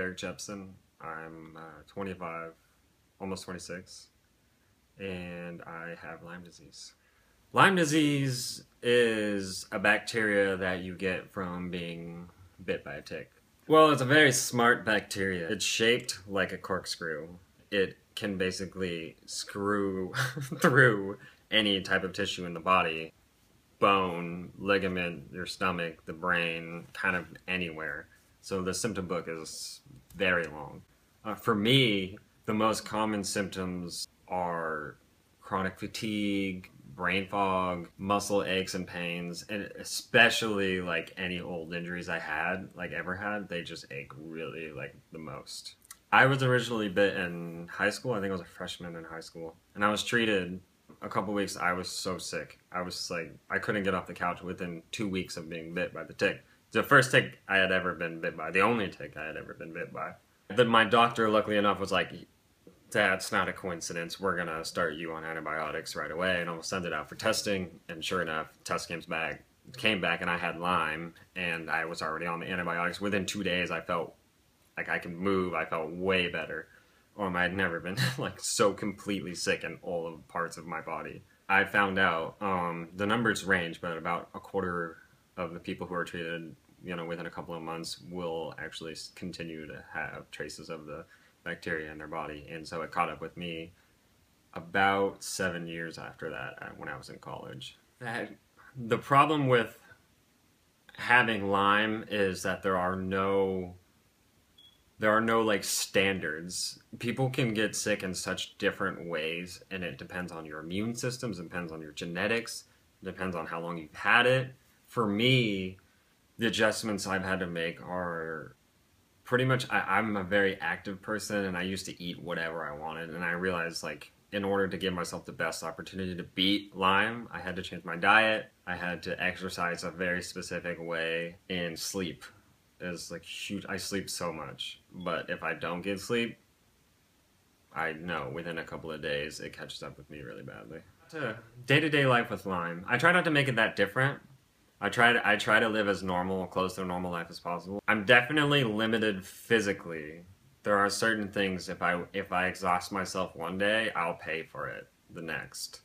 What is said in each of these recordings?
Derek Jepson. I'm 25, almost 26, and I have Lyme disease. Lyme disease is a bacteria that you get from being bit by a tick. Well, it's a very smart bacteria. It's shaped like a corkscrew. It can basically screw through any type of tissue in the body. Bone, ligament, your stomach, the brain, kind of anywhere. So the symptom book is very long. For me, the most common symptoms are chronic fatigue, brain fog, muscle aches and pains, and especially like any old injuries I had, like ever had, they just ache really like the most. I was originally bit in high school. I think I was a freshman in high school, and I was treated. A couple weeks, I was so sick. I was like, I couldn't get off the couch within 2 weeks of being bit by the tick. It's the first tick I had ever been bit by, the only tick I had ever been bit by. But my doctor, luckily enough, was like, that's not a coincidence. We're going to start you on antibiotics right away, and I'll send it out for testing. And sure enough, test came back, and I had Lyme, and I was already on the antibiotics. Within 2 days, I felt like I could move. I felt way better. I had never been like so completely sick in all of parts of my body. I found out the numbers range, but about a quarter of the people who are treated, within a couple of months will actually continue to have traces of the bacteria in their body. And so it caught up with me about 7 years after that, when I was in college. The problem with having Lyme is that there are no like standards. People can get sick in such different ways, and it depends on your immune systems, it depends on your genetics, it depends on how long you've had it. For me, the adjustments I've had to make are pretty much, I'm a very active person, and I used to eat whatever I wanted, and I realized, like, in order to give myself the best opportunity to beat Lyme, I had to change my diet, I had to exercise a very specific way, and sleep is like huge. I sleep so much, but if I don't get sleep, I know within a couple of days it catches up with me really badly. Day-to-day life with Lyme, I try not to make it that different. I try to live as normal, close to a normal life as possible. I'm definitely limited physically. There are certain things, if I exhaust myself one day, I'll pay for it the next.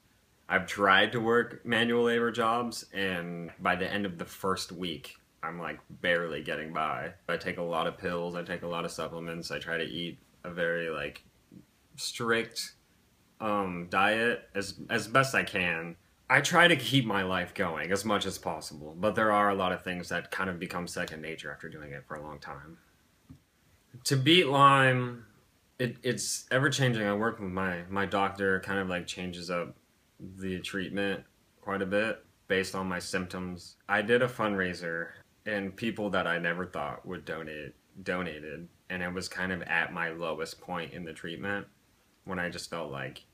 I've tried to work manual labor jobs, and by the end of the first week, I'm like barely getting by. I take a lot of pills, I take a lot of supplements, I try to eat a very like strict diet as best I can. I try to keep my life going as much as possible, but there are a lot of things that kind of become second nature after doing it for a long time. To beat Lyme, it's ever changing. I work with my doctor, kind of like changes up the treatment quite a bit based on my symptoms. I did a fundraiser, and people that I never thought would donated, and it was kind of at my lowest point in the treatment when I just felt like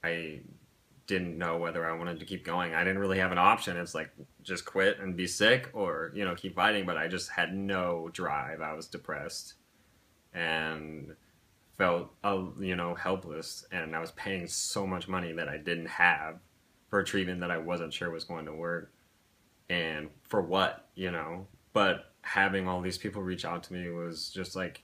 I didn't know whether I wanted to keep going. I didn't really have an option. It's like, just quit and be sick, or keep fighting, but I just had no drive. I was depressed and felt helpless, and I was paying so much money that I didn't have for a treatment that I wasn't sure was going to work. And for what, But having all these people reach out to me was just like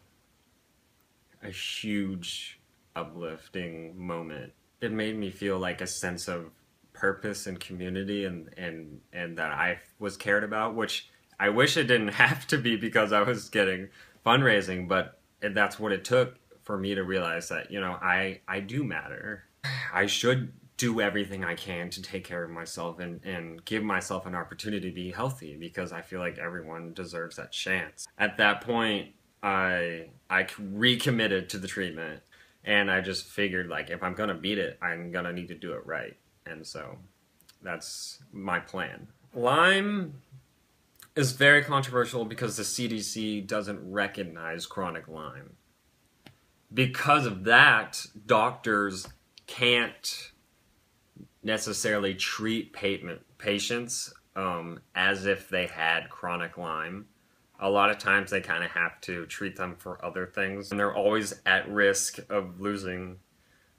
a huge uplifting moment. It made me feel like a sense of purpose and community, and that I was cared about, which I wish it didn't have to be because I was getting fundraising, but that's what it took for me to realize that, I do matter. I should do everything I can to take care of myself and give myself an opportunity to be healthy, because I feel like everyone deserves that chance. At that point, I recommitted to the treatment, and I just figured, like, if I'm gonna beat it, I'm gonna need to do it right. And so that's my plan. Lyme is very controversial because the CDC doesn't recognize chronic Lyme. Because of that, doctors can't necessarily treat patients as if they had chronic Lyme. A lot of times they kind of have to treat them for other things, and they're always at risk of losing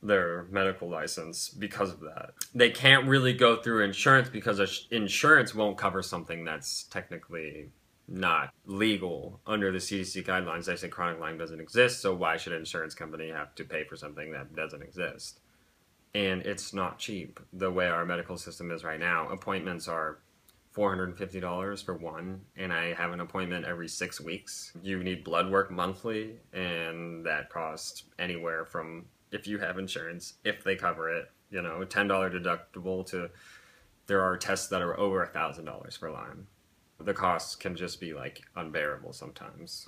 their medical license because of that. They can't really go through insurance because insurance won't cover something that's technically not legal under the CDC guidelines. They say chronic Lyme doesn't exist, so why should an insurance company have to pay for something that doesn't exist? And it's not cheap. The way our medical system is right now, appointments are $450 for one, and I have an appointment every 6 weeks. You need blood work monthly, and that costs anywhere from, if you have insurance, if they cover it, you know, $10 deductible to, there are tests that are over $1,000 for Lyme. The costs can just be like unbearable sometimes.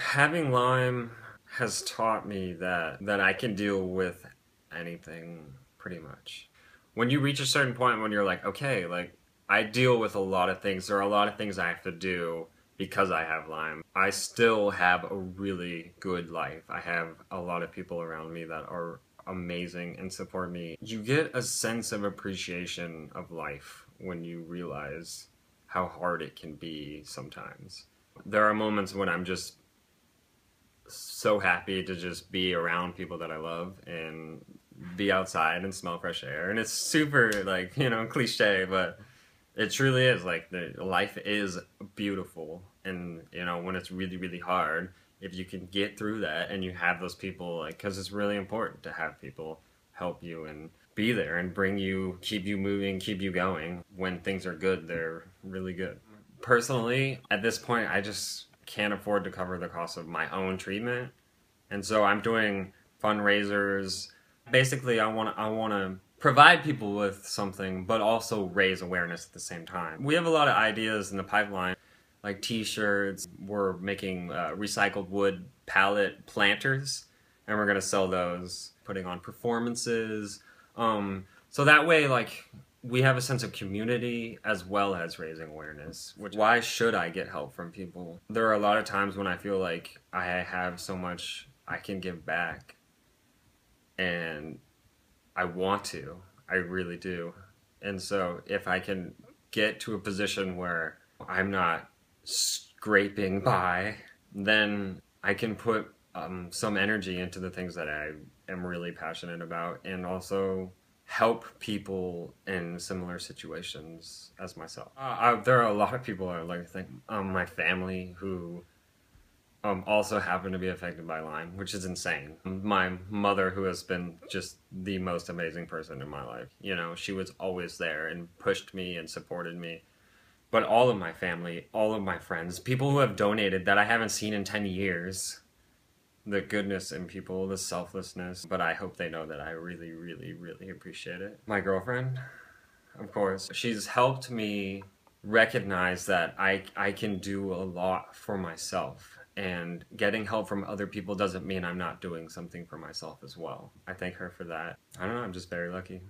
Having Lyme has taught me that I can deal with anything pretty much. When you reach a certain point when you're like, okay, like I deal with a lot of things. There are a lot of things I have to do because I have Lyme. I still have a really good life. I have a lot of people around me that are amazing and support me. You get a sense of appreciation of life when you realize how hard it can be sometimes. There are moments when I'm just so happy to just be around people that I love and be outside and smell fresh air. And it's super, like, you know, cliche, but it truly is. Like, life is beautiful. And, you know, when it's really, really hard, if you can get through that and you have those people, like, because it's really important to have people help you and be there and bring you, keep you moving, keep you going. When things are good, they're really good. Personally, at this point, I just can't afford to cover the cost of my own treatment. And so I'm doing fundraisers. Basically, I want to provide people with something, but also raise awareness at the same time. We have a lot of ideas in the pipeline, like t-shirts. We're making recycled wood pallet planters, and we're going to sell those, putting on performances. So that way, like, we have a sense of community as well as raising awareness. Why should I get help from people? There are a lot of times when I feel like I have so much I can give back, and I want to. I really do. And so if I can get to a position where I'm not scraping by, then I can put some energy into the things that I am really passionate about, and also help people in similar situations as myself. There are a lot of people, like, my family who also happen to be affected by Lyme, which is insane. My mother, who has been just the most amazing person in my life, you know, she was always there and pushed me and supported me. But all of my family, all of my friends, people who have donated that I haven't seen in 10 years, the goodness in people, the selflessness, but I hope they know that I really, really, really appreciate it. My girlfriend, of course, she's helped me recognize that I can do a lot for myself, and getting help from other people doesn't mean I'm not doing something for myself as well. I thank her for that. I don't know, I'm just very lucky.